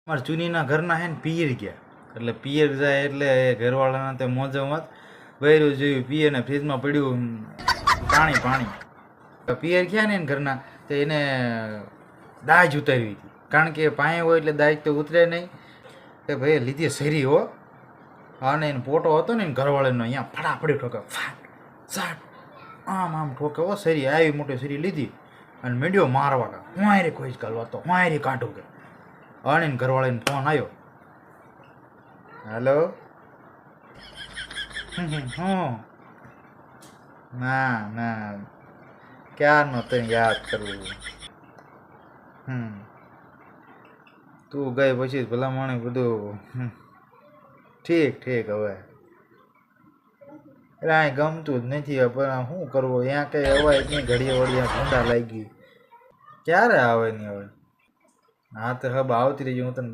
મારા ચુનીના ઘરના હે ને પિયર ગયા એટલે પિયર જાય એટલે ઘરવાળાના તે મોજમાં વૈરું જોયું પિયરને ફ્રીજમાં પડ્યું પાણી પિયર ગયા ને ઘરના તો એને દાજ ઉતારવી હતી કારણ કે પાણી હોય એટલે દાજ તો ઉતરે નહીં કે ભાઈ લીધી સરી હો અને એને પોટો હતો ને ઘરવાળાનો અહીંયા ફટાફડી ઠોકે ફાટ સાટ આમ ઠોકે હો સરી આવી મોટી સરી લીધી અને મીડિયો મારવા કા હું આરી કોઈ જ કાઢવા તો હું આરી કાઢું કે અને ઘરવાળાને ફોન આવ્યો હેલો હું ના ક્યારનો તને યાદ કરવું તું ગઈ પછી ભલા મને બધું ઠીક હવે રાય ગમતું જ નથી પણ શું કરવું ત્યાં કઈ અવાય નહીં ઘડીએ વળીએ ઠંડા લાગી ક્યારે આવે નહીં હવે હા તો હબ આવતી રહી હું તને